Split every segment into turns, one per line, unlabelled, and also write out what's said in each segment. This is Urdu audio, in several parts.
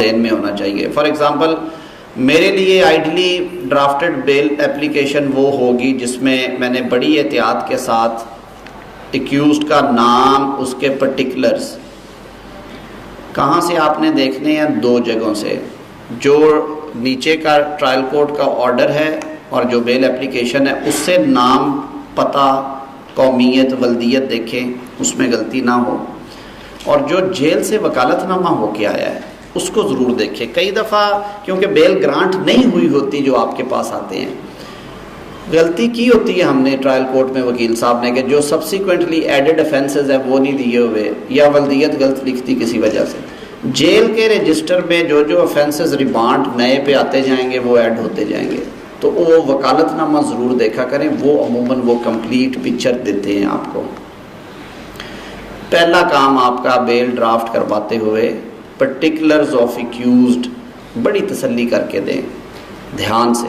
ذہن میں ہونا چاہیے. فار ایگزامپل میرے لیے آئیڈلی ڈرافٹڈ بیل اپلیکیشن وہ ہوگی جس میں میں نے بڑی احتیاط کے ساتھ ایکیوزڈ کا نام، اس کے پرٹیکولرز کہاں سے آپ نے دیکھنے ہیں، 2 جگہوں سے. جو نیچے کا ٹرائل کورٹ کا آرڈر ہے اور جو بیل اپلیکیشن ہے اس سے نام، پتہ، قومیت، ولدیت دیکھیں، اس میں غلطی نہ ہو. اور جو جیل سے وکالت نامہ ہو کے آیا ہے اس کو ضرور دیکھیں. کئی دفعہ کیونکہ بیل گرانٹ نہیں ہوئی ہوتی جو آپ کے پاس آتے ہیں، غلطی کی ہوتی ہے ہم نے ٹرائل کورٹ میں وکیل صاحب نے کہ جو سبسیکوینٹلی ایڈڈ افینسز ہیں وہ نہیں دیے ہوئے، یا ولدیت غلط لکھتی کسی وجہ سے. جیل کے رجسٹر میں جو افینسز ریمانڈ نئے پہ آتے جائیں گے وہ ایڈ ہوتے جائیں گے، تو وہ وکالت نامہ ضرور دیکھا کریں. وہ عموماً وہ کمپلیٹ پکچر دیتے ہیں آپ کو. پہلا کام آپ کا بیل ڈرافٹ کرواتے ہوئے پرٹیکولرز آف ایکیوزڈ بڑی تسلی کر کے دیں، دھیان سے.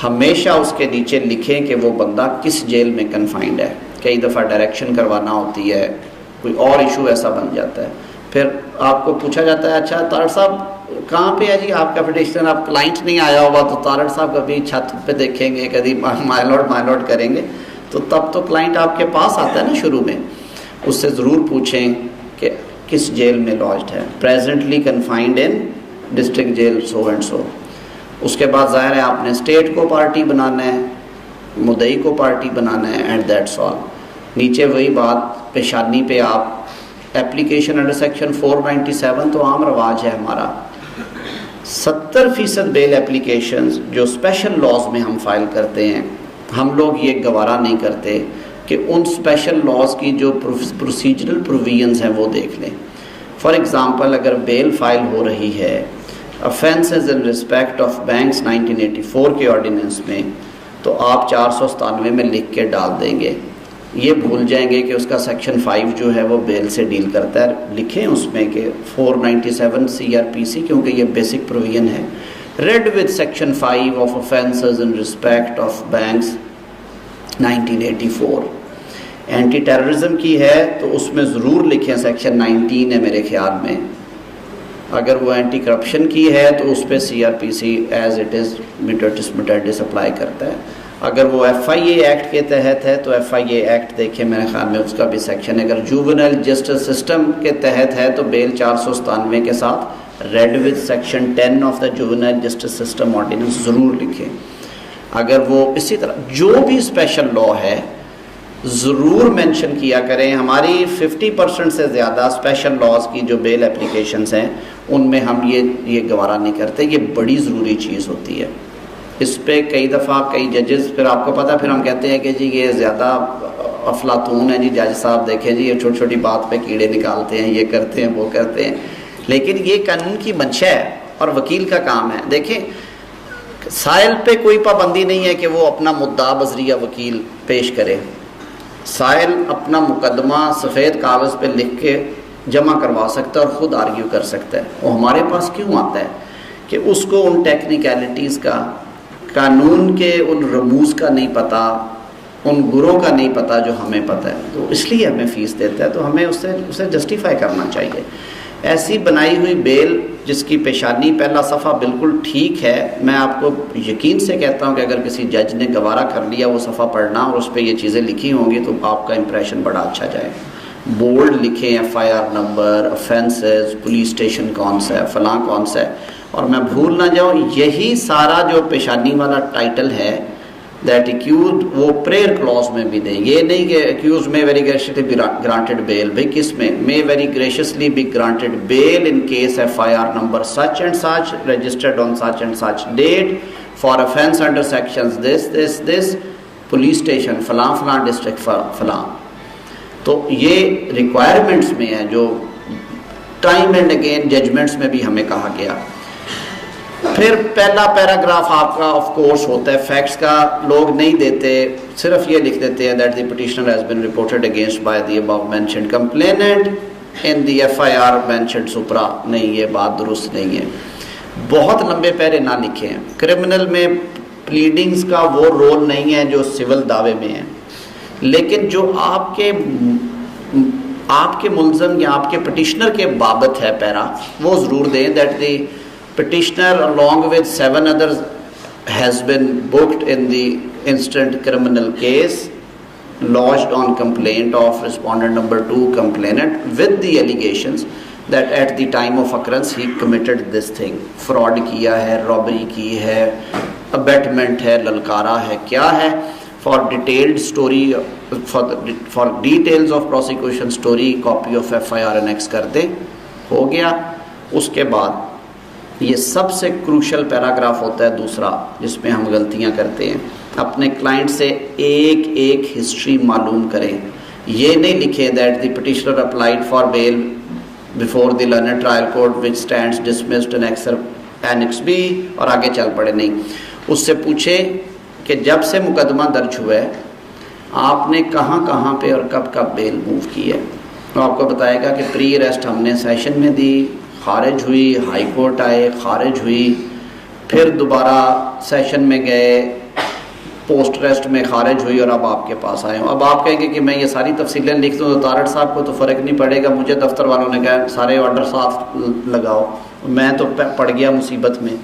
ہمیشہ اس کے نیچے لکھیں کہ وہ بندہ کس جیل میں کنفائنڈ ہے. کئی دفعہ ڈائریکشن کروانا ہوتی ہے، کوئی اور ایشو ایسا بن جاتا ہے، پھر آپ کو پوچھا جاتا ہے اچھا طارق صاحب کہاں پہ ہے جی آپ کا پٹیشن، آپ کلائنٹ نہیں آیا ہوا تو طارق صاحب کبھی چھت پہ دیکھیں گے، کبھی مائی لارڈ کریں گے، تو تب تو کلائنٹ آپ کے پاس آتا ہے نا شروع میں. اس سے ضرور پوچھیں کہ کس جیل میں لاجڈ ہے، presently confined in district jail so and so. اس کے بعد ظاہر ہے آپ نے اسٹیٹ کو پارٹی بنانا ہے، مدعی کو پارٹی بنانا ہے، اینڈ دیٹس آل. نیچے وہی بات، پیشانی پہ آپ اپلیکیشن انڈر سیکشن 497 تو عام رواج ہے ہمارا. 70% بیل اپلیکیشنز جو اسپیشل لاز میں ہم فائل کرتے ہیں، ہم لوگ یہ گوارا نہیں کرتے کہ ان اسپیشل لاز کی جو پروسیجرل پروویژنز ہیں وہ دیکھ لیں. فار ایگزامپل اگر بیل فائل ہو رہی ہے offences in respect of banks 1984 کے آرڈیننس میں، تو آپ 497 میں لکھ کے ڈال دیں گے. یہ بھول جائیں گے کہ اس کا سیکشن 5 جو ہے وہ بیل سے ڈیل کرتا ہے. لکھیں اس میں کہ 497 CRPC کیونکہ یہ بیسک پروویژن ہے. read with section 5 of offences in respect of banks 1984. Anti terrorism کی ہے تو اس میں ضرور لکھیں سیکشن 19 ہے میرے خیال میں. اگر وہ اینٹی کرپشن کی ہے تو اس پہ CRPC as it is mutatis mutandis apply کرتا ہے. اگر وہ FIA ایکٹ کے تحت ہے تو FIA ایکٹ دیکھیں، میرے خیال میں اس کا بھی سیکشن ہے. اگر جوونائل جسٹس سسٹم کے تحت ہے تو بیل 497 کے ساتھ read with section 10 of the juvenile justice system ordinance ضرور لکھیں. اگر وہ اسی طرح جو بھی اسپیشل لا ہے ضرور مینشن کیا کریں. ہماری 50% سے زیادہ اسپیشل لاز کی جو بیل اپلیکیشنز ہیں ان میں ہم یہ گوارا نہیں کرتے. یہ بڑی ضروری چیز ہوتی ہے. اس پہ کئی دفعہ کئی ججز، پھر آپ کو پتہ، پھر ہم کہتے ہیں کہ جی یہ زیادہ افلاطون ہے جی جج صاحب، دیکھیں جی یہ چھوٹی چھوٹی بات پہ کیڑے نکالتے ہیں، یہ کرتے ہیں وہ کرتے ہیں. لیکن یہ قانون کی منشا ہے اور وکیل کا کام ہے. دیکھیں سائل پہ کوئی پابندی نہیں ہے کہ وہ اپنا مدعا بذریعہ وکیل پیش کرے. سائل اپنا مقدمہ سفید کاغذ پہ لکھ کے جمع کروا سکتا ہے اور خود آرگیو کر سکتا ہے. وہ ہمارے پاس کیوں آتا ہے کہ اس کو ان ٹیکنیکلٹیز کا، قانون کے ان رموز کا نہیں پتہ، ان گروں کا نہیں پتہ جو ہمیں پتہ ہے. تو اس لیے ہمیں فیس دیتا ہے، تو ہمیں اسے جسٹیفائی کرنا چاہیے. ایسی بنائی ہوئی بیل جس کی پیشانی پہلا صفحہ بالکل ٹھیک ہے، میں آپ کو یقین سے کہتا ہوں کہ اگر کسی جج نے گوارا کر لیا وہ صفحہ پڑھنا اور اس پہ یہ چیزیں لکھی ہوں گی تو آپ کا امپریشن بڑا اچھا جائے. بولڈ لکھیں FIR number, offences، police station کون سا ہے، فلاں کون سا ہے. اور میں بھول نہ جاؤں، یہی سارا جو پیشانی والا ٹائٹل ہے دیٹ ایکیوزڈ وہ پریئر کلوز میں بھی دیں. یہ نہیں کہ ایکیوزڈ میں very graciously be granted bail. بھائی کس میں very graciously be granted bail in case FIR نمبر such and such registered on such and such date for offense under sections this police station فلاں فلاں ڈسٹرکٹ فلاں. تو یہ ریکوائرمنٹس میں ہے جو ٹائم اینڈ اگین ججمنٹس میں بھی ہمیں کہا گیا. پھر پہلا پیراگراف آپ کا آف کورس ہوتا ہے فیکٹس کا. لوگ نہیں دیتے، صرف یہ لکھ دیتے ہیں that the petitioner has been reported against by the above mentioned complainant in the FIR mentioned supra. نہیں، یہ بات درست نہیں ہے. بہت لمبے پیرے نہ لکھیں. کرمنل میں پلیڈنگز کا وہ رول نہیں ہے جو سول دعوے میں ہے، لیکن جو آپ کے آپ کے ملزم یا آپ کے پٹیشنر کے بابت ہے پیرا، وہ ضرور دیں that the petitioner along with 7 others has been booked in the instant criminal case lodged on complaint of respondent number 2 complainant with the allegations that at the time of occurrence he committed this thing. fraud کیا ہے، robbery کی ہے، abetment ہے، للکارا ہے، کیا ہے. For detailed story, for details of prosecution story, copy of FIR annex کر دیں. ہو گیا. اس کے بعد یہ سب سے کروشل پیراگراف ہوتا ہے دوسرا، جس میں ہم غلطیاں کرتے ہیں. اپنے کلائنٹ سے ایک ایک ہسٹری معلوم کریں. یہ نہیں لکھیں that the petitioner applied for bail before the learned trial court which stands dismissed annex B اور آگے چل پڑے. نہیں، اس سے پوچھیں کہ جب سے مقدمہ درج ہوا ہے آپ نے کہاں کہاں پہ اور کب کب بیل موو کی ہے. تو آپ کو بتائے گا کہ پری اریسٹ ہم نے سیشن میں دی، خارج ہوئی، ہائی کورٹ آئے، خارج ہوئی، پھر دوبارہ سیشن میں گئے، پوسٹ ریسٹ میں خارج ہوئی، اور اب آپ کے پاس آئے ہوں. اب آپ کہیں گے کہ میں یہ ساری تفصیلیں لکھ دوں تو طارق صاحب کو تو فرق نہیں پڑے گا، مجھے دفتر والوں نے کہا سارے آرڈر ساتھ لگاؤ، میں تو پڑ گیا مصیبت میں.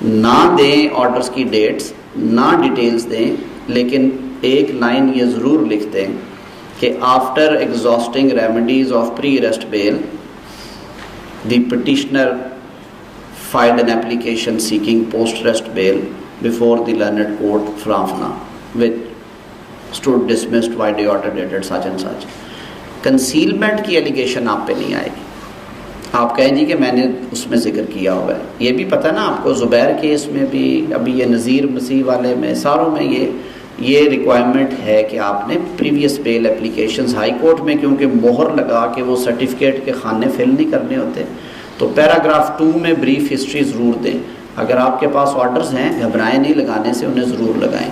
نہ دیں آرڈرز کی ڈیٹس، نہ ڈیٹیلز دیں، لیکن ایک لائن یہ ضرور لکھ دیں کہ after exhausting remedies of pre arrest bail the petitioner filed an application seeking post-arrest bail before the learned court Frampton, which stood dismissed by the order dated such and such. Concealment کی allegation آپ پہ نہیں آئے گی. آپ کہیں جی کہ میں نے اس میں ذکر کیا ہوا ہے. یہ بھی پتہ نا آپ کو، زبیر کیس میں بھی، ابھی یہ نذیر مسیح والے میں، ساروں میں یہ ریکوائرمنٹ ہے کہ آپ نے پریویس بیل اپلیکیشنز ہائی کورٹ میں، کیونکہ مہر لگا کے وہ سرٹیفکیٹ کے خانے فل نہیں کرنے ہوتے، تو پیراگراف 2 میں بریف ہسٹری ضرور دیں. اگر آپ کے پاس آرڈرز ہیں گھبرائیں نہیں لگانے سے، انہیں ضرور لگائیں.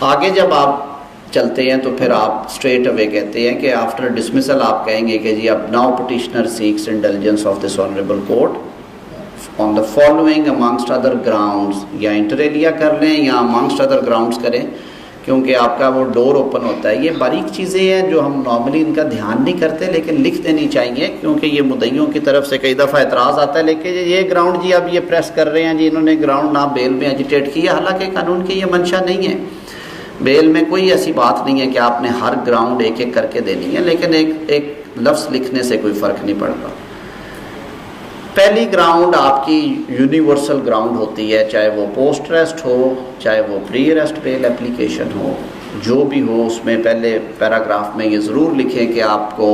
آگے جب آپ چلتے ہیں تو پھر آپ اسٹریٹ اوے کہتے ہیں کہ آفٹر ڈسمسل آپ کہیں گے کہ جی اب now petitioner seeks indulgence of this honourable court on the following amongst other grounds. یا انٹر ایلیا کر لیں یا amongst other grounds کریں، کیونکہ آپ کا وہ ڈور اوپن ہوتا ہے. یہ باریک چیزیں ہیں جو ہم نارملی ان کا دھیان نہیں کرتے، لیکن لکھ دینی چاہیے، کیونکہ یہ مدعیوں کی طرف سے کئی دفعہ اعتراض آتا ہے لیکن یہ گراؤنڈ جی اب یہ پریس کر رہے ہیں جی انہوں نے گراؤنڈ نہ بیل میں ایجیٹیٹ کیا، حالانکہ قانون کی یہ منشا نہیں ہے. بیل میں کوئی ایسی بات نہیں ہے کہ آپ نے ہر گراؤنڈ ایک ایک کر کے دینی ہے، لیکن ایک لفظ لکھنے سے کوئی فرق نہیں پڑتا. پہلی گراؤنڈ آپ کی یونیورسل گراؤنڈ ہوتی ہے، چاہے وہ پوسٹ ریسٹ ہو، چاہے وہ پری ریسٹ بیل اپلیکیشن ہو، جو بھی ہو. اس میں پہلے پیراگراف میں یہ ضرور لکھیں کہ آپ کو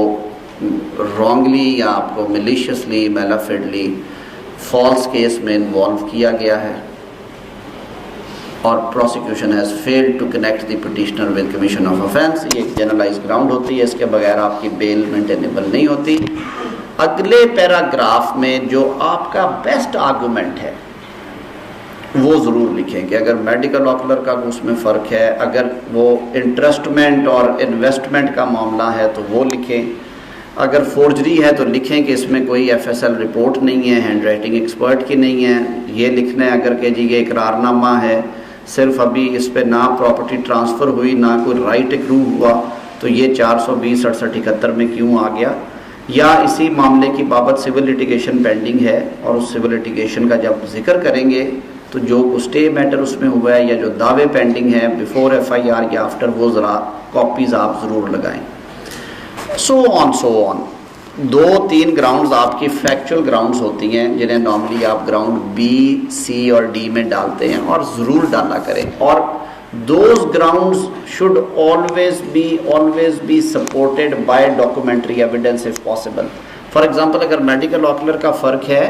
رانگلی یا آپ کو ملیشیسلی، میلافیڈلی فالس کیس میں انوالو کیا گیا ہے اور prosecution has failed to connect the petitioner with commission of offence. یہ ایک جنرلائز گراؤنڈ ہوتی ہے، اس کے بغیر آپ کی بیل مینٹینیبل نہیں ہوتی. اگلے پیراگراف میں جو آپ کا بیسٹ آرگومنٹ ہے وہ ضرور لکھیں کہ اگر میڈیکل آکولر کا اس میں فرق ہے، اگر وہ انٹرسٹمنٹ اور انویسٹمنٹ کا معاملہ ہے تو وہ لکھیں. اگر فورجری ہے تو لکھیں کہ اس میں کوئی ایف ایس ایل رپورٹ نہیں ہے، ہینڈ رائٹنگ ایکسپرٹ کی نہیں ہے، یہ لکھنا ہے. اگر کہ جی یہ اقرار نامہ ہے، صرف ابھی اس پہ نہ پراپرٹی ٹرانسفر ہوئی نہ کوئی رائٹ اکرو ہوا، تو یہ 420 68 71 میں کیوں آ گیا. یا اسی معاملے کی بابت سول لیٹیگیشن پینڈنگ ہے، اور اس سول لیٹیگیشن کا جب ذکر کریں گے تو جو اسٹے میٹر اس میں ہوا ہے یا جو دعوے پینڈنگ ہیں بیفور ایف آئی آر یا آفٹر، وہ ذرا کاپیز آپ ضرور لگائیں. سو آن 2-3 گراؤنڈز آپ کی فیکچول گراؤنڈز ہوتی ہیں جنہیں نارملی آپ گراؤنڈ بی، سی اور ڈی میں ڈالتے ہیں، اور ضرور ڈالا کریں. اور those grounds should always be supported by documentary evidence if possible. For example اگر میڈیکل آکولر کا فرق ہے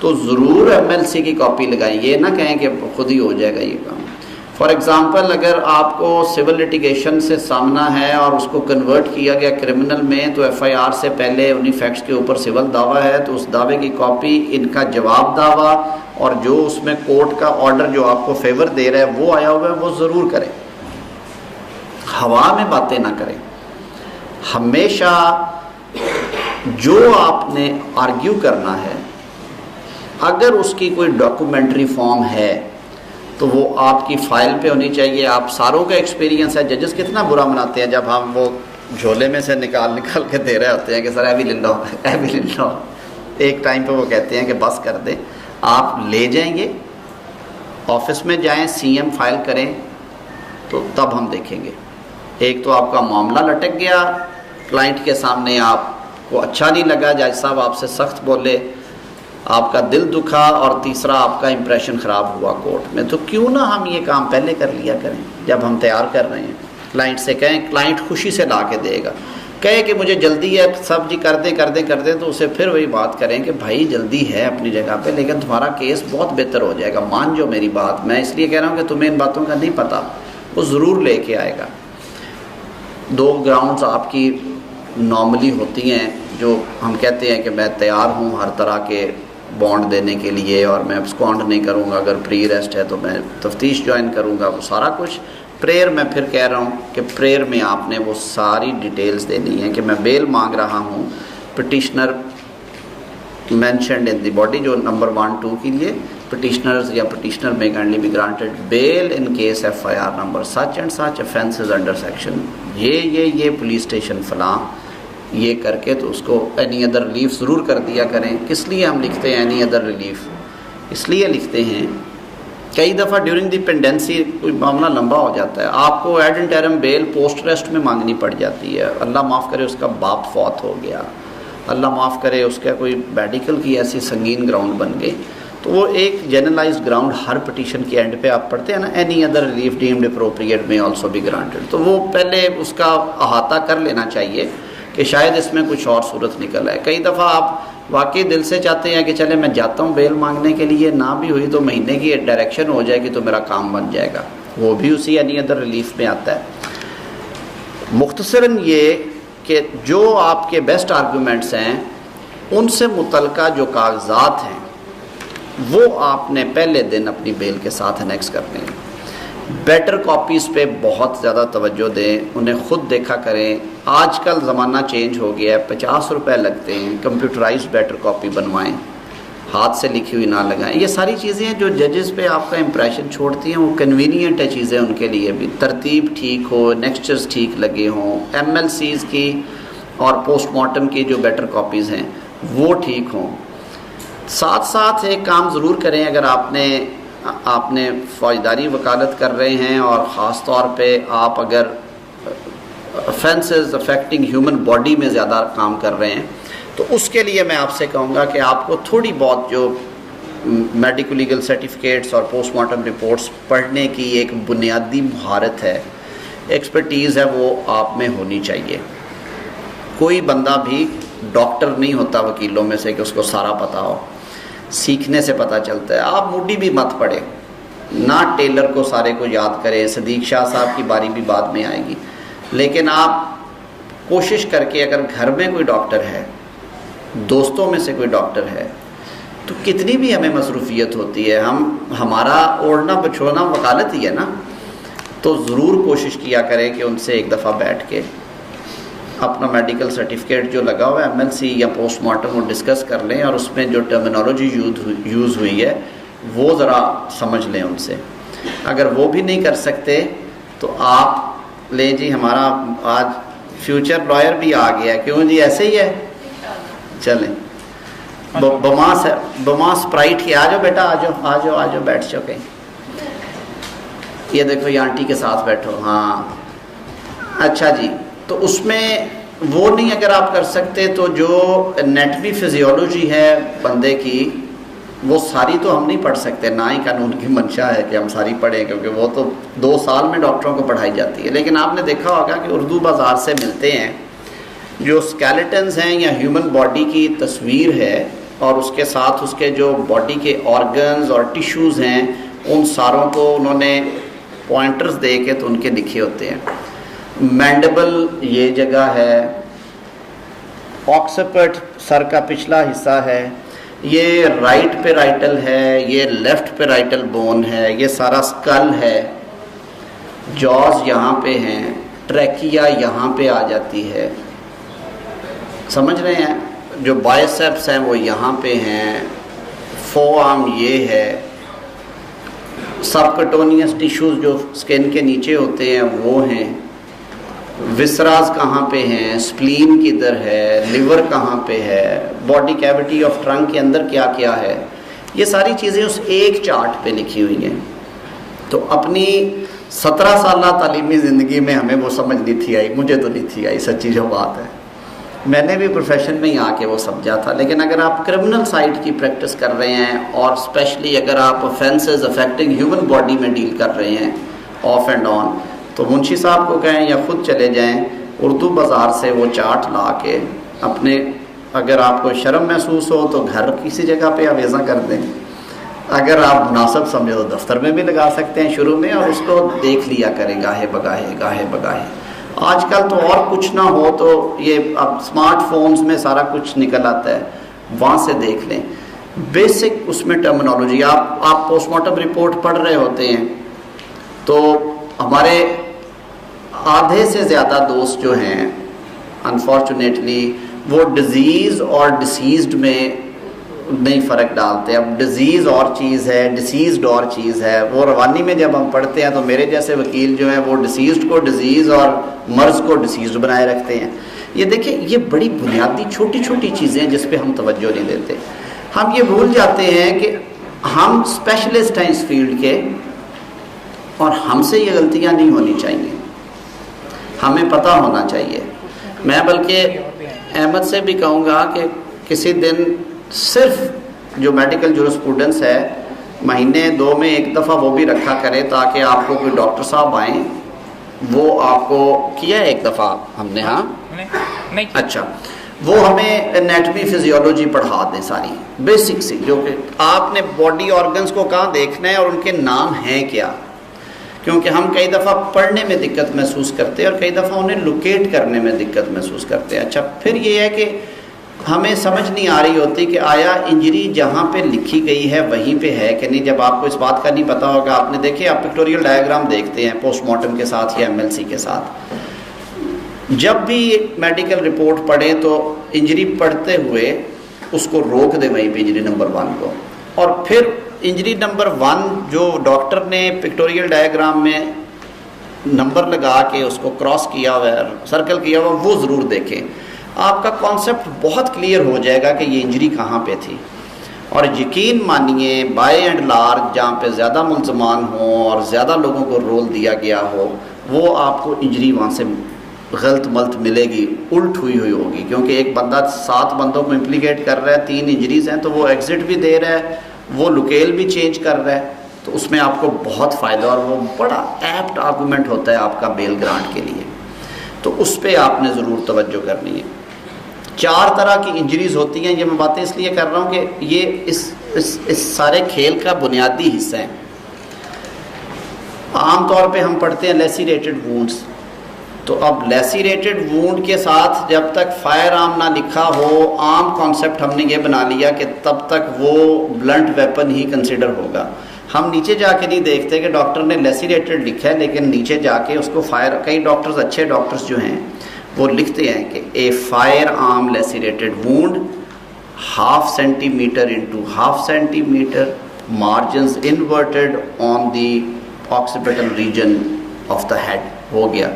تو ضرور ایم ایل سی کی کاپی لگائیں، یہ نہ کہیں کہ خود ہی ہو جائے گا یہ کام. فار ایگزامپل اگر آپ کو سول لیٹیگیشن سے سامنا ہے اور اس کو کنورٹ کیا گیا کرمنل میں، تو ایف آئی آر سے پہلے انہی فیکٹس کے اوپر سول دعویٰ ہے تو اس دعوے کی کاپی، ان کا جواب دعویٰ اور جو اس میں کورٹ کا آرڈر جو آپ کو فیور دے رہا ہے وہ آیا ہوا ہے، وہ ضرور کریں. ہوا میں باتیں نہ کریں. ہمیشہ جو آپ نے آرگیو کرنا ہے اگر اس کی کوئی ڈاکومنٹری فارم ہے تو وہ آپ کی فائل پہ ہونی چاہیے. آپ ساروں کا ایکسپیرینس ہے، ججز کتنا برا مناتے ہیں جب ہم وہ جھولے میں سے نکال کے دے رہے ہوتے ہیں کہ سر ابھی لے لو ابھی لے لو. ایک ٹائم پہ وہ کہتے ہیں کہ بس کر دیں. آپ لے جائیں گے, آفس میں جائیں, سی ایم فائل کریں, تو تب ہم دیکھیں گے. ایک تو آپ کا معاملہ لٹک گیا کلائنٹ کے سامنے, آپ کو اچھا نہیں لگا, جج صاحب آپ سے سخت بولے, آپ کا دل دکھا, اور تیسرا آپ کا امپریشن خراب ہوا کورٹ میں. تو کیوں نہ ہم یہ کام پہلے کر لیا کریں جب ہم تیار کر رہے ہیں. کلائنٹ سے کہیں, کلائنٹ خوشی سے لا کے دے گا. کہے کہ مجھے جلدی ہے صاحب جی کر دیں, تو اسے پھر وہی بات کریں کہ بھائی جلدی ہے اپنی جگہ پہ, لیکن تمہارا کیس بہت بہتر ہو جائے گا, مان جو میری بات. میں اس لیے کہہ رہا ہوں کہ تمہیں ان باتوں کا نہیں پتہ, وہ ضرور لے کے آئے گا. 2 گراؤنڈز آپ کی نارملی ہوتی ہیں جو ہم کہتے ہیں کہ میں تیار ہوں ہر طرح کے بانڈ دینے کے لیے, اور میں ابسکانڈ نہیں کروں گا, اگر پری ریسٹ ہے تو میں تفتیش جوائن کروں گا, وہ سارا کچھ. پریئر میں پھر کہہ رہا ہوں کہ پریئر میں آپ نے وہ ساری ڈیٹیلز دینی ہے کہ میں بیل مانگ رہا ہوں, petitioner mentioned in the body, جو نمبر 1 2 کے لیے پٹیشنرز یا petitioner may kindly be granted bail in case FIR number such and such offences under section یہ پولیس اسٹیشن فلاں, یہ کر کے تو اس کو اینی ادر ریلیف ضرور کر دیا کریں. کس لیے ہم لکھتے ہیں اینی ادر ریلیف؟ اس لیے لکھتے ہیں کئی دفعہ ڈیورنگ دی پینڈنسی کوئی معاملہ لمبا ہو جاتا ہے, آپ کو ایڈ انٹرم بیل پوسٹ ریسٹ میں مانگنی پڑ جاتی ہے. اللہ معاف کرے اس کا باپ فوت ہو گیا, اللہ معاف کرے اس کا کوئی میڈیکل کی ایسی سنگین گراؤنڈ بن گئی, تو وہ ایک جنرلائزڈ گراؤنڈ ہر پٹیشن کے اینڈ پہ آپ پڑھتے ہیں نا, any other relief deemed appropriate may also be granted. تو وہ پہلے اس کا احاطہ کر لینا چاہیے کہ شاید اس میں کچھ اور صورت نکل آئے. کئی دفعہ آپ واقعی دل سے چاہتے ہیں کہ چلے میں جاتا ہوں بیل مانگنے کے لیے, نہ بھی ہوئی تو مہینے کی ڈائریکشن ہو جائے گی تو میرا کام بن جائے گا, وہ بھی اسی اینی ادر ریلیف میں آتا ہے. مختصراً یہ کہ جو آپ کے بیسٹ آرگومنٹس ہیں ان سے متعلقہ جو کاغذات ہیں وہ آپ نے پہلے دن اپنی بیل کے ساتھ انیکس کرنے ہیں. بیٹر کاپیز پہ بہت زیادہ توجہ دیں, انہیں خود دیکھا کریں. آج کل زمانہ چینج ہو گیا ہے, 50 روپے لگتے ہیں, کمپیوٹرائزڈ بیٹر کاپی بنوائیں, ہاتھ سے لکھی ہوئی نہ لگائیں. یہ ساری چیزیں جو ججز پہ آپ کا امپریشن چھوڑتی ہیں وہ کنوینئنٹ ہے چیزیں ان کے لیے بھی. ترتیب ٹھیک ہو, نیکسچرز ٹھیک لگے ہوں, MLCs کی اور پوسٹ مارٹم کی جو بیٹر کاپیز ہیں وہ ٹھیک ہوں. ساتھ ساتھ ایک کام ضرور کریں, اگر آپ نے فوجداری وکالت کر رہے ہیں اور خاص طور پہ آپ اگر offenses affecting human body میں زیادہ کام کر رہے ہیں, تو اس کے لیے میں آپ سے کہوں گا کہ آپ کو تھوڑی بہت جو میڈیکل لیگل سرٹیفکیٹس اور پوسٹ مارٹم رپورٹس پڑھنے کی ایک بنیادی مہارت ہے, ایکسپرٹیز ہے, وہ آپ میں ہونی چاہیے. کوئی بندہ بھی ڈاکٹر نہیں ہوتا وکیلوں میں سے کہ اس کو سارا پتہ ہو, سیکھنے سے پتہ چلتا ہے. آپ موڈی بھی مت پڑھے, نہ ٹیلر کو سارے کو یاد کرے, صدیق شاہ صاحب کی باری بھی بعد میں آئے گی, لیکن آپ کوشش کر کے اگر گھر میں کوئی ڈاکٹر ہے, دوستوں میں سے کوئی ڈاکٹر ہے, تو کتنی بھی ہمیں مصروفیت ہوتی ہے, ہمارا اوڑھنا بچھوڑنا وکالت ہی ہے نا, تو ضرور کوشش کیا کریں کہ ان سے ایک دفعہ بیٹھ کے اپنا میڈیکل سرٹیفکیٹ جو لگا ہوا ہے MLC یا پوسٹ مارٹم وہ ڈسکس کر لیں, اور اس میں جو ٹرمینالوجی یوز ہوئی ہے وہ ذرا سمجھ لیں ان سے. اگر وہ بھی نہیں کر سکتے تو آپ لیں جی, ہمارا آج فیوچر لائر بھی آ گیا, کیوں جی ایسے ہی ہے, چلیں بما اسپرائٹ کی, آ جاؤ بیٹا, آ جاؤ بیٹھ جاؤ کہیں. یہ دیکھو یہ آنٹی کے ساتھ بیٹھو, ہاں اچھا جی. تو اس میں وہ نہیں اگر آپ کر سکتے تو جو نیٹوی فزیولوجی ہے بندے کی وہ ساری تو ہم نہیں پڑھ سکتے, نہ ہی قانون کی منشا ہے کہ ہم ساری پڑھیں, کیونکہ وہ تو 2 سال میں ڈاکٹروں کو پڑھائی جاتی ہے. لیکن آپ نے دیکھا ہوگا کہ اردو بازار سے ملتے ہیں جو اسکیلیٹنز ہیں یا ہیومن باڈی کی تصویر ہے, اور اس کے ساتھ اس کے جو باڈی کے آرگنز اور ٹیشوز ہیں ان ساروں کو انہوں نے پوائنٹرز دے کے تو ان کے لکھے ہوتے ہیں. مینڈیبل یہ جگہ ہے, آکسیپٹ سر کا پچھلا حصہ ہے, یہ رائٹ پیرائٹل ہے, یہ لیفٹ پیرائٹل بون ہے, یہ سارا اسکل ہے, جاز یہاں پہ ہیں, ٹریکیا یہاں پہ آ جاتی ہے, سمجھ رہے ہیں, جو بائسیپس ہیں وہ یہاں پہ ہیں, فو آرم یہ ہے, سب کٹونیس ٹیشوز جو اسکن کے نیچے ہوتے ہیں وہ ہیں, وسراز کہاں پہ ہیں، سپلین کدھر ہے، لیور کہاں پہ ہے، باڈی کیوٹی آف ٹرنک کے اندر کیا کیا ہے، یہ ساری چیزیں اس ایک چارٹ پہ لکھی ہوئی ہیں. تو اپنی 17 سالہ تعلیمی زندگی میں ہمیں وہ سمجھ نہیں تھی آئی، مجھے تو نہیں تھی آئی، سچی جو بات ہے. میں نے بھی پروفیشن میں ہی آ کے وہ سمجھا تھا. لیکن اگر آپ کرمنل سائڈ کی پریکٹس کر رہے ہیں اور اسپیشلی اگر آپ offenses افیکٹنگ ہیومن باڈی میں ڈیل کر رہے ہیں آف اینڈ آن، تو منشی صاحب کو کہیں یا خود چلے جائیں اردو بازار سے وہ چارٹ لا کے اپنے، اگر آپ کو شرم محسوس ہو تو گھر کسی جگہ پہ آویزاں کر دیں، اگر آپ مناسب سمجھے تو دفتر میں بھی لگا سکتے ہیں شروع میں، اور اس کو دیکھ لیا کریں گاہے بگاہے گاہے بگاہے. آج کل تو اور کچھ نہ ہو تو یہ اب اسمارٹ فونز میں سارا کچھ نکل آتا ہے، وہاں سے دیکھ لیں. بیسک اس میں ٹرمنالوجی، آپ پوسٹ مارٹم رپورٹ پڑھ رہے ہوتے ہیں تو ہمارے آدھے سے زیادہ دوست جو ہیں انفارچونیٹلی وہ ڈیزیز اور ڈسیزڈ میں نہیں فرق ڈالتے. اب ڈیزیز اور چیز ہے، ڈسیزڈ اور چیز ہے. وہ روانی میں جب ہم پڑھتے ہیں تو میرے جیسے وکیل جو ہیں وہ ڈسیزڈ کو ڈیزیز اور مرض کو ڈسیزڈ بنائے رکھتے ہیں. یہ دیکھیں، یہ بڑی بنیادی چھوٹی چھوٹی چیزیں جس پہ ہم توجہ نہیں دیتے. ہم یہ بھول جاتے ہیں کہ ہم اسپیشلسٹ ہیں اس فیلڈ کے، اور ہم سے یہ غلطیاں نہیں ہونی چاہیے، ہمیں پتہ ہونا چاہیے. میں بلکہ احمد سے بھی کہوں گا کہ کسی دن صرف جو میڈیکل جورسپروڈنس ہے مہینے 2 میں ایک دفعہ وہ بھی رکھا کرے، تاکہ آپ کو کوئی ڈاکٹر صاحب آئیں، وہ آپ کو کیا ہے ایک دفعہ ہم نے، ہاں اچھا، وہ ہمیں انیٹمی فزیولوجی پڑھا دیں ساری بیسک سی، جو کہ آپ نے باڈی آرگنز کو کہاں دیکھنا ہے اور ان کے نام ہیں کیا. کیونکہ ہم کئی دفعہ پڑھنے میں دقت محسوس کرتے ہیں اور کئی دفعہ انہیں لوکیٹ کرنے میں دقت محسوس کرتے ہیں. اچھا، پھر یہ ہے کہ ہمیں سمجھ نہیں آ رہی ہوتی کہ آیا انجری جہاں پہ لکھی گئی ہے وہیں پہ ہے کہ نہیں. جب آپ کو اس بات کا نہیں پتا ہوگا، آپ نے دیکھے، آپ پکٹوریل ڈائیگرام دیکھتے ہیں پوسٹ مارٹم کے ساتھ یا MLC کے ساتھ، جب بھی میڈیکل رپورٹ پڑھیں تو انجری پڑھتے ہوئے اس کو روک دیں وہیں پہ انجری نمبر 1 کو، اور پھر انجری نمبر 1 جو ڈاکٹر نے پکٹوریل ڈائیگرام میں نمبر لگا کے اس کو کراس کیا ہوا ہے، سرکل کیا ہوا، وہ ضرور دیکھیں. آپ کا کانسیپٹ بہت کلیئر ہو جائے گا کہ یہ انجری کہاں پہ تھی. اور یقین مانیے بائی اینڈ لارج جہاں پہ زیادہ ملزمان ہوں اور زیادہ لوگوں کو رول دیا گیا ہو، وہ آپ کو انجری وہاں سے غلط ملت ملے گی، الٹ ہوئی ہوگی. کیونکہ ایک بندہ 7 بندوں کو امپلیکیٹ کر رہا ہے، 3 انجریز ہیں، تو وہ ایگزٹ بھی دے رہا ہے، وہ لوکیل بھی چینج کر رہا ہے، تو اس میں آپ کو بہت فائدہ، اور وہ بڑا ایپٹ آرگومنٹ ہوتا ہے آپ کا بیل گرانٹ کے لیے. تو اس پہ آپ نے ضرور توجہ کرنی ہے. 4 طرح کی انجریز ہوتی ہیں. یہ میں باتیں اس لیے کر رہا ہوں کہ یہ اس سارے کھیل کا بنیادی حصہ ہیں. عام طور پہ ہم پڑھتے ہیں لیسیریٹڈ وونڈز، تو اب لیسیریٹڈ وونڈ کے ساتھ جب تک فائر آرم نہ لکھا ہو، عام کانسیپٹ ہم نے یہ بنا لیا کہ تب تک وہ بلنٹ ویپن ہی کنسیڈر ہوگا. ہم نیچے جا کے نہیں دیکھتے کہ ڈاکٹر نے لیسیریٹڈ لکھا ہے، لیکن نیچے جا کے اس کو فائر، کئی ڈاکٹرز، اچھے ڈاکٹرز جو ہیں وہ لکھتے ہیں کہ a firearm lacerated wound 1/2 centimetre into 1/2 centimetre, margins inverted on the occipital region of the head. ہو گیا.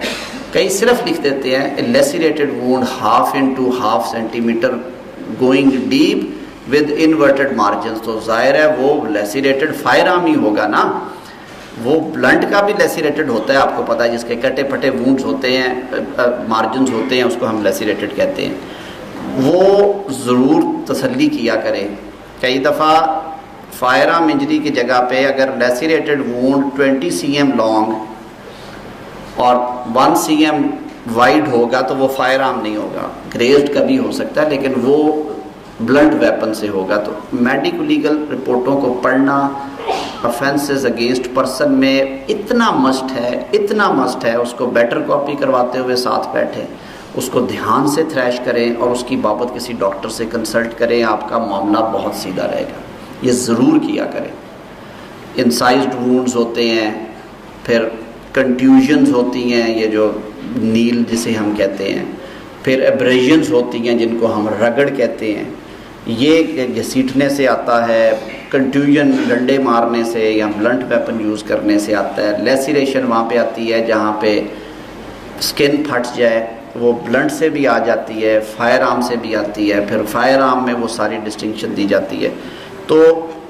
کئی صرف لکھ دیتے ہیں lacerated wound 1/2 into 1/2 centimetre going deep with inverted margins. تو ظاہر ہے وہ لیسیریٹڈ فائر آرم ہی ہوگا نا. وہ بلنٹ کا بھی لیسیریٹڈ ہوتا ہے، آپ کو پتہ ہے، جس کے کٹے پٹے وونڈز ہوتے ہیں، مارجنز ہوتے ہیں، اس کو ہم لیسیریٹڈ کہتے ہیں. وہ ضرور تسلی کیا کریں. کئی دفعہ فائر آرم انجری کی جگہ پہ اگر لیسیریٹڈ وونڈ 20 cm لانگ اور 1 cm وائڈ ہوگا تو وہ فائر آرم نہیں ہوگا، گریزڈ کا بھی ہو سکتا ہے، لیکن وہ بلنٹ ویپن سے ہوگا. تو میڈیکو لیگل رپورٹوں کو پڑھنا افینسز اگینسٹ پرسن میں اتنا مسٹ ہے. اس کو بیٹر کاپی کرواتے ہوئے ساتھ بیٹھیں، اس کو دھیان سے تھریش کریں اور اس کی بابت کسی ڈاکٹر سے کنسلٹ کریں. آپ کا معاملہ بہت سیدھا رہے گا. یہ ضرور کیا کریں. انسائزڈ وونڈز ہوتے ہیں، پھر کنٹیوژنز ہوتی ہیں، یہ جو نیل جسے ہم کہتے ہیں، پھر ایبریشنز ہوتی ہیں جن کو ہم رگڑ کہتے ہیں. یہ گھسیٹنے سے آتا ہے، کنٹیوژن ڈنڈے مارنے سے یا بلنٹ ویپن یوز کرنے سے آتا ہے. لیسیریشن وہاں پہ آتی ہے جہاں پہ اسکن پھٹ جائے، وہ بلنٹ سے بھی آ جاتی ہے، فائر آرم سے بھی آتی ہے، پھر فائر آرم میں وہ ساری ڈسٹنکشن دی جاتی ہے۔ تو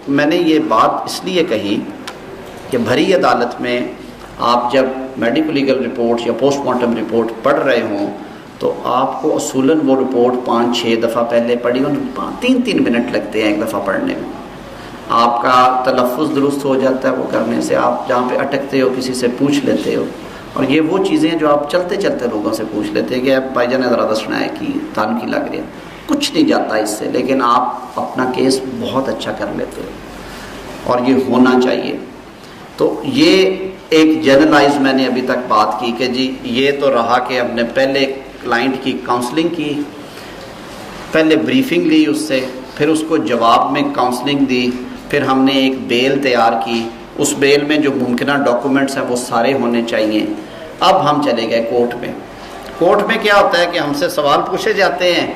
میں نے یہ بات اس لیے کہی کہ بھری عدالت میں آپ جب میڈیکل لیگل رپورٹ یا پوسٹ مارٹم رپورٹ پڑھ رہے ہوں تو آپ کو اصولاً وہ رپورٹ 5-6 دفعہ پہلے پڑھی ہوں، 3 منٹ لگتے ہیں ایک دفعہ پڑھنے میں۔ آپ کا تلفظ درست ہو جاتا ہے وہ کرنے سے، آپ جہاں پہ اٹکتے ہو کسی سے پوچھ لیتے ہو، اور یہ وہ چیزیں جو آپ چلتے چلتے لوگوں سے پوچھ لیتے ہیں کہ اب بھائی جان ذرا دسنا ہے کہ تان کی لگ رہی ہے، کچھ نہیں جاتا اس سے، لیکن آپ اپنا کیس بہت اچھا کر لیتے ہو، اور یہ ہونا چاہیے۔ تو یہ ایک جنرلائز میں نے ابھی تک بات کی کہ جی یہ تو رہا کہ ہم نے پہلے کلائنٹ کی کاؤنسلنگ کی، پہلے بریفنگ لی اس سے، پھر اس کو جواب میں کاؤنسلنگ دی، پھر ہم نے ایک بیل تیار کی، اس بیل میں جو ممکنہ ڈاکومنٹس ہیں وہ سارے ہونے چاہیے۔ اب ہم چلے گئے کورٹ میں۔ کورٹ میں کیا ہوتا ہے کہ ہم سے سوال پوچھے جاتے ہیں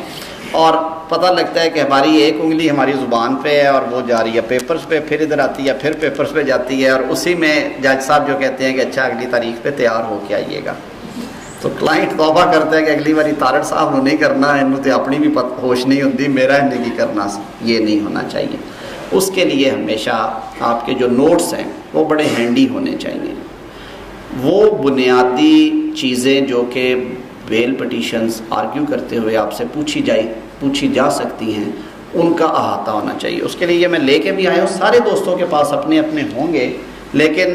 اور پتہ لگتا ہے کہ ہماری ایک انگلی ہماری زبان پہ ہے اور وہ جا رہی ہے پیپرز پہ، پھر ادھر آتی ہے، پھر پیپرز پہ جاتی ہے، اور اسی میں جج صاحب جو کہتے ہیں کہ اچھا اگلی تاریخ پہ تیار ہو کے آئیے گا، تو کلائنٹ توبہ کرتا ہے کہ اگلی باری تارڑ صاحب نے نہیں کرنا، انہوں تو اپنی بھی ہوش نہیں ہوتی، میرا انہیں کی کرنا، یہ نہیں ہونا چاہیے۔ اس کے لیے ہمیشہ آپ کے جو نوٹس ہیں وہ بڑے ہینڈی ہونے چاہیے۔ وہ بنیادی چیزیں جو کہ بیل پٹیشنز آرگیو کرتے ہوئے آپ سے پوچھی جا سکتی ہیں، ان کا احاطہ ہونا چاہیے۔ اس کے لیے یہ میں لے کے بھی آیا ہوں، سارے دوستوں کے پاس اپنے اپنے ہوں گے، لیکن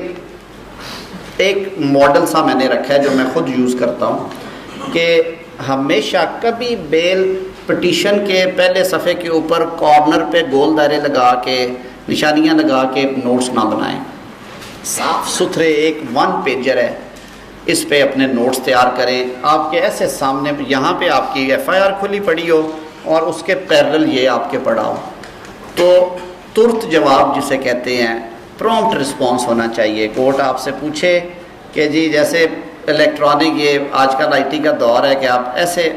ایک ماڈل سا میں نے رکھا ہے جو میں خود یوز کرتا ہوں کہ ہمیشہ کبھی بیل پٹیشن کے پہلے صفحے کے اوپر کارنر پہ گول دائرے لگا کے نشانیاں لگا کے نوٹس نہ بنائیں۔ صاف ستھرے ایک 1 پیجر ہے، اس پہ اپنے نوٹس تیار کریں۔ آپ کے ایسے سامنے یہاں پہ آپ کی FIR کھلی پڑی ہو اور اس کے پیرل یہ آپ کے پڑا ہو، تو ترت جواب جسے کہتے ہیں، پرومپٹ رسپانس ہونا چاہیے۔ کورٹ آپ سے پوچھے کہ جی جیسے الیکٹرانک یہ آج کل IT کا دور ہے کہ آپ ایسے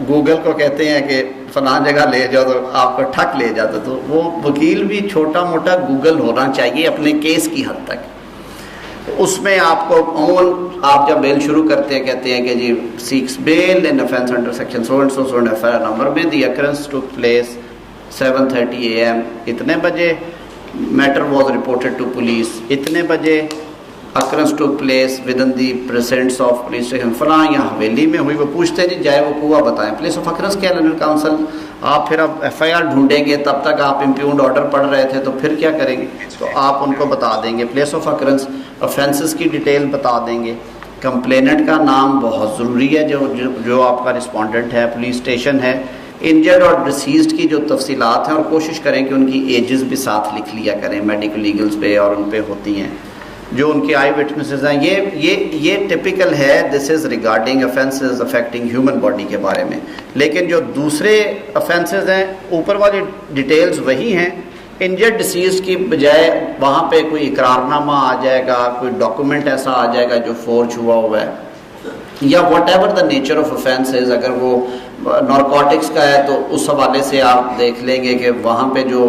گوگل کو کہتے ہیں کہ فلاں جگہ لے جاؤ تو آپ کو ٹھک لے جاتا، تو وہ وکیل بھی چھوٹا موٹا گوگل ہونا چاہیے اپنے کیس کی حد تک۔ اس میں آپ کو آپ جب بیل شروع کرتے ہیں کہتے ہیں کہ جی seeks bail in offense under section so and so FIR نمبر میں the occurrence took place 7:30 AM اتنے بجے، matter was reported to police اتنے بجے، occurrence took place within the presence of police station فلاں یا حویلی میں ہوئی۔ وہ پوچھتے نہیں جائے وہ کوہ بتائیں، پلیس آف occurrence کیا لینڈ کاؤنسل، آپ پھر اب FIR ڈھونڈیں گے، تب تک آپ امپیونڈ آرڈر پڑھ رہے تھے تو پھر کیا کریں گے، تو آپ ان کو بتا دیں گے پلیس آف occurrence، offences کی ڈیٹیل بتا دیں گے، کمپلیننٹ کا نام بہت ضروری ہے جو آپ کا رسپونڈنٹ ہے، پولیس اسٹیشن ہے، انجرڈ اور ڈسیزڈ کی جو تفصیلات ہیں، اور کوشش کریں کہ ان کی ایجز بھی ساتھ لکھ لیا کریں میڈیکل لیگلز پہ اور ان پہ ہوتی ہیں جو ان کے آئی وٹنسز ہیں۔ یہ ٹپیکل ہے، this is regarding offences affecting human body کے بارے میں۔ لیکن جو دوسرے offences ہیں اوپر والی ڈیٹیلز وہی ہیں، انجرڈ ڈسیز کی بجائے وہاں پہ کوئی اقرار نامہ آ جائے گا، کوئی ڈاکومنٹ ایسا آ جائے گا جو فورج ہوا ہے، یا what ever the nature of offences۔ اگر وہ نارکوٹکس کا ہے تو اس حوالے سے آپ دیکھ لیں گے کہ وہاں پہ جو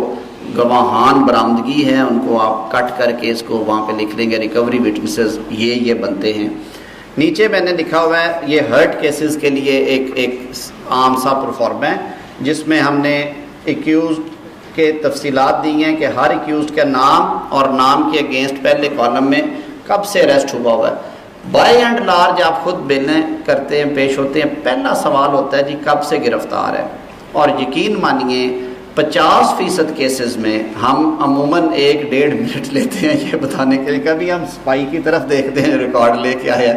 گواہان برآمدگی ہیں ان کو آپ کٹ کر کے اس کو وہاں پہ لکھ لیں گے، ریکوری وٹنسز یہ بنتے ہیں۔ نیچے میں نے لکھا ہوا ہے یہ ہرٹ کیسز کے لیے ایک عام سا پرفارم ہے جس میں ہم نے ایکیوزڈ کے تفصیلات دی ہیں کہ ہر ایکیوزڈ کا نام اور نام کے اگینسٹ پہلے کالم میں کب سے اریسٹ ہوا ہے۔ بائی اینڈ لارج آپ خود بیلیں کرتے ہیں، پیش ہوتے ہیں، پہلا سوال ہوتا ہے جی کب سے گرفتار ہے، اور یقین مانیے 50% کیسز میں ہم عموماً 1-1.5 منٹ لیتے ہیں یہ بتانے کے لیے۔ کبھی ہم سپائی کی طرف دیکھتے ہیں ریکارڈ لے کے آیا،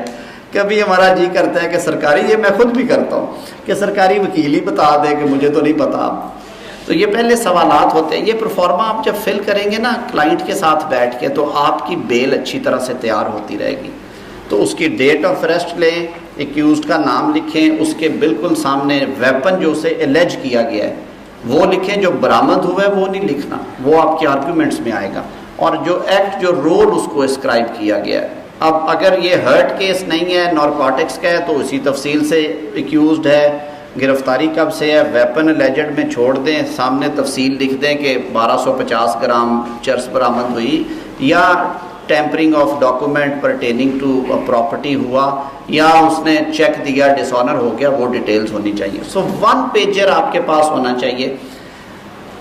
کبھی ہمارا جی کرتا ہے کہ سرکاری، یہ میں خود بھی کرتا ہوں کہ سرکاری وکیل ہی بتا دے کہ مجھے تو نہیں پتا۔ تو یہ پہلے سوالات ہوتے ہیں۔ یہ پرفارما آپ جب فل کریں گے نا کلائنٹ کے ساتھ بیٹھ کے تو آپ کی بیل اچھی طرح سے تیار ہوتی رہے گی۔ تو اس کی ڈیٹ آف اریسٹ لیں، ایکیوزڈ کا نام لکھیں، اس کے بالکل سامنے ویپن جو اسے الیج کیا گیا ہے وہ لکھیں، جو برآمد ہوا ہے وہ نہیں لکھنا، وہ آپ کے آرگومنٹس میں آئے گا، اور جو ایکٹ جو رول اس کو اسکرائب کیا گیا ہے۔ اب اگر یہ ہرٹ کیس نہیں ہے، نارکوٹکس کا ہے، تو اسی تفصیل سے ایکیوزڈ ہے، گرفتاری کب سے ہے، ویپن الیجڈ میں چھوڑ دیں، سامنے تفصیل لکھ دیں کہ 1250 گرام چرس برآمد ہوئی، یا tampering of document pertaining to property ہوا یا اس نے چیک دیا ڈس آنر ہو گیا، وہ ڈیٹیلز ہونی چاہیے. سو 1 پیجر آپ کے پاس ہونا چاہیے.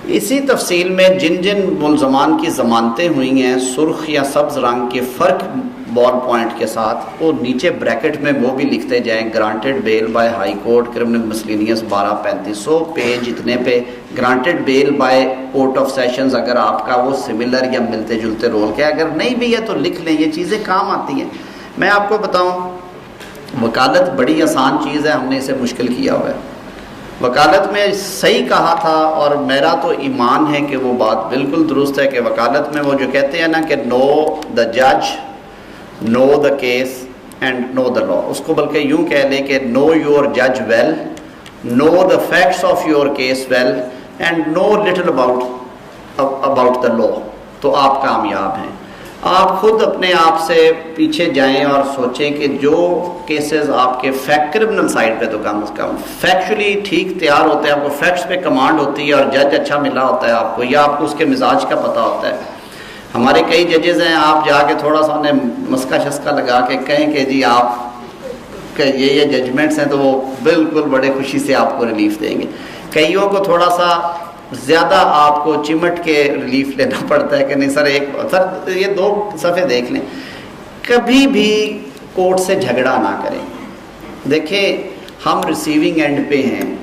اسی تفصیل میں جن جن ملزمان کی ضمانتیں ہوئی ہیں سرخ یا سبز رنگ کے فرق بال پوائنٹ کے ساتھ، وہ نیچے بریکٹ میں وہ بھی لکھتے جائیں. Granted bail by high court criminal miscellaneous 1235 page اتنے پہ. Granted bail by court of sessions اگر آپ کا وہ سملر یا ملتے جلتے رول کے، اگر نہیں بھی ہے تو لکھ لیں، یہ چیزیں کام آتی ہیں. میں آپ کو بتاؤں، وکالت بڑی آسان چیز ہے، ہم نے اسے مشکل کیا ہوا ہے. وکالت میں صحیح کہا تھا اور میرا تو ایمان ہے کہ وہ بات بالکل درست ہے کہ وکالت میں وہ جو کہتے ہیں نا کہ نو دا جج، نو دا کیس اینڈ نو دا لا، اس کو بلکہ یوں کہہ لیں کہ نو یور جج well, know the facts of your case well and know little about the law, تو آپ کامیاب ہیں. آپ خود اپنے آپ سے پیچھے جائیں اور سوچیں کہ جو کیسز آپ کے کرمنل سائڈ پہ تو کم از کم فیکچولی ٹھیک تیار ہوتے ہیں، آپ کو فیکٹس پہ کمانڈ ہوتی ہے اور جج اچھا ملا ہوتا ہے آپ کو، یا آپ کو اس کے مزاج کا پتہ ہوتا ہے. ہمارے کئی ججز ہیں، آپ جا کے تھوڑا سا انہیں مسکا شسکا لگا کے کہیں کہ جی آپ کہ یہ ججمنٹس ہیں، تو وہ بالکل بڑے خوشی سے آپ کو ریلیف دیں گے. کئیوں کو تھوڑا سا زیادہ آپ کو چمٹ کے ریلیف لینا پڑتا ہے کہ نہیں سر یہ 2 صفحے دیکھ لیں. کبھی بھی کورٹ سے جھگڑا نہ کریں. دیکھیں ہم ریسیونگ اینڈ پہ ہیں،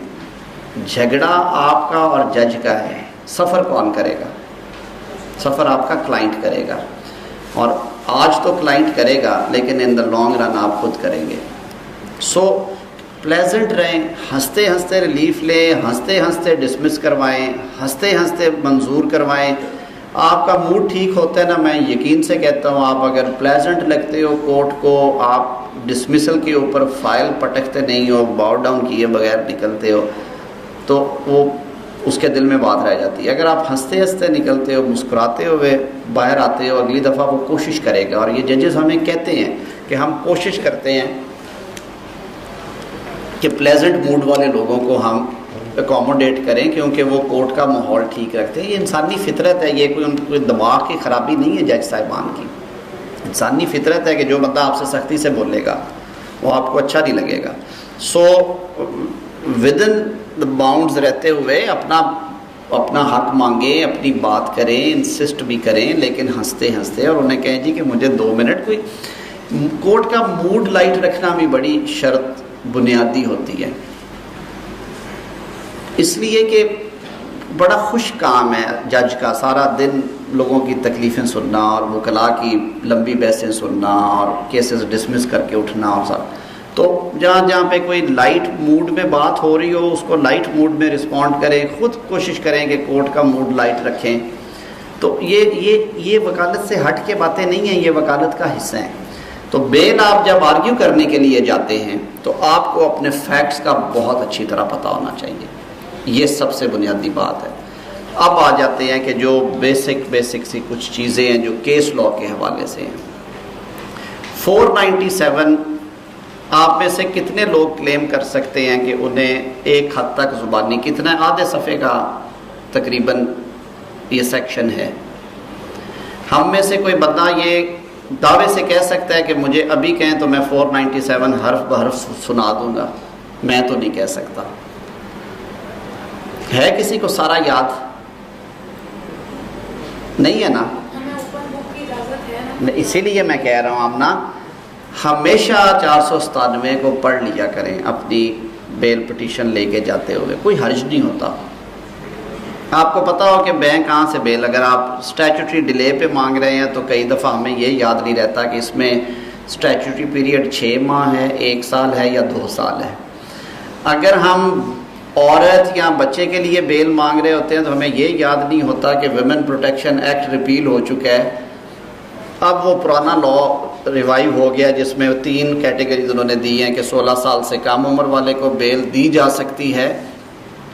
جھگڑا آپ کا اور جج کا ہے. سفر کون کرے گا؟ سفر آپ کا کلائنٹ کرے گا، اور آج تو کلائنٹ کرے گا لیکن ان دا لانگ رن آپ خود کریں گے. سو پلیزنٹ رہیں، ہنستے ہنستے ریلیف لیں، ہنستے ہنستے ڈسمس کروائیں، ہنستے ہنستے منظور کروائیں. آپ کا موڈ ٹھیک ہوتا ہے نا، میں یقین سے کہتا ہوں آپ اگر پلیزنٹ لگتے ہو کورٹ کو، آپ ڈسمسل کے اوپر فائل پٹکتے نہیں ہو، باؤ ڈاؤن کیے بغیر نکلتے ہو، تو وہ اس کے دل میں بات رہ جاتی ہے. اگر آپ ہنستے ہنستے نکلتے ہو، مسکراتے ہوئے باہر آتے ہو، اگلی دفعہ وہ کوشش کرے گا. اور یہ ججز ہمیں کہتے ہیں کہ ہم کوشش کرتے ہیں کہ پلیزنٹ موڈ والے لوگوں کو ہم اکوموڈیٹ کریں، کیونکہ وہ کورٹ کا ماحول ٹھیک رکھتے ہیں. یہ انسانی فطرت ہے، یہ کوئی دماغ کی خرابی نہیں ہے جج صاحبان کی. انسانی فطرت ہے کہ جو بندہ آپ سے سختی سے بولے گا وہ آپ کو اچھا نہیں لگے گا. So with in the bounds رہتے ہوئے اپنا حق مانگیں، اپنی بات کریں، انسسٹ بھی کریں، لیکن ہنستے ہنستے، اور انہیں کہیں جی کہ مجھے 2 منٹ. کوئی کورٹ کا موڈ لائٹ رکھنا بھی بڑی شرط بنیادی ہوتی ہے، اس لیے کہ بڑا خوش کام ہے جج کا، سارا دن لوگوں کی تکلیفیں سننا اور وکلاء کی لمبی بحثیں سننا اور کیسز ڈسمس کر کے اٹھنا اور سب. تو جہاں پہ کوئی لائٹ موڈ میں بات ہو رہی ہو اس کو لائٹ موڈ میں رسپونڈ کریں، خود کوشش کریں کہ کورٹ کا موڈ لائٹ رکھیں. تو یہ وکالت سے ہٹ کے باتیں نہیں ہیں، یہ وکالت کا حصہ ہیں. تو بیل آپ جب آرگیو کرنے کے لیے جاتے ہیں تو آپ کو اپنے فیکٹس کا بہت اچھی طرح پتہ ہونا چاہیے، یہ سب سے بنیادی بات ہے. اب آ جاتے ہیں کہ جو بیسک سی کچھ چیزیں ہیں جو کیس لاء کے حوالے سے ہیں. 497 آپ میں سے کتنے لوگ کلیم کر سکتے ہیں کہ انہیں ایک حد تک زبانی، کتنا آدھے صفحے کا تقریباً یہ سیکشن ہے. ہم میں سے کوئی بندہ یہ دعوے سے کہہ سکتا ہے کہ مجھے ابھی کہیں تو میں 497 حرف بحرف سنا دوں گا؟ میں تو نہیں کہہ سکتا. ہے کسی کو سارا یاد؟ نہیں ہے نا؟ اسی لیے میں کہہ رہا ہوں آمنہ ہمیشہ 497 کو پڑھ لیا کریں اپنی بیل پٹیشن لے کے جاتے ہوئے، کوئی حرج نہیں ہوتا. آپ کو پتہ ہو کہ بینک کہاں سے بیل، اگر آپ اسٹیچوٹری ڈیلے پہ مانگ رہے ہیں تو کئی دفعہ ہمیں یہ یاد نہیں رہتا کہ اس میں اسٹیچوٹری پیریڈ 6 ماہ ہے، 1 سال ہے یا 2 سال ہے. اگر ہم عورت یا بچے کے لیے بیل مانگ رہے ہوتے ہیں تو ہمیں یہ یاد نہیں ہوتا کہ ویمن پروٹیکشن ایکٹ ریپیل ہو چکا ہے. اب وہ پرانا لا ریوائیو ہو گیا جس میں 3 کیٹیگریز انہوں نے دی ہیں کہ 16 سال سے کم عمر والے کو بیل دی جا سکتی ہے،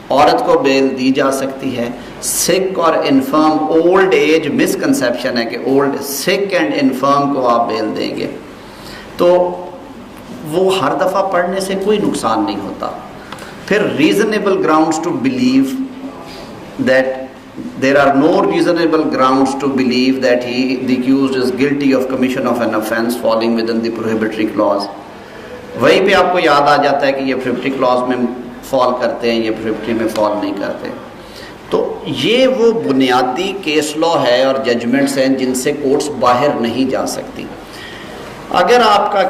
عورت کو بیل دی جا سکتی ہے، سک اور انفرم. اولڈ ایج مسکنسیپشن ہے کہ اولڈ سک اینڈ انفرم کو آپ بیل دیں گے، تو وہ ہر دفعہ پڑھنے سے کوئی نقصان نہیں ہوتا. پھر reasonable grounds to believe that there are no reasonable grounds to believe that the accused is guilty of commission of an offence falling within the prohibitory clause. وہیں پہ آپ کو یاد آ جاتا ہے کہ یہ prohibitory clause میں فال کرتے ہیں, یہ prohibitory میں فال نہیں کرتے. تو یہ وہ بنیادی کیس لا ہے اور ججمنٹس ہیں جن سے کورٹس باہر نہیں جا سکتی. اگر آپ کا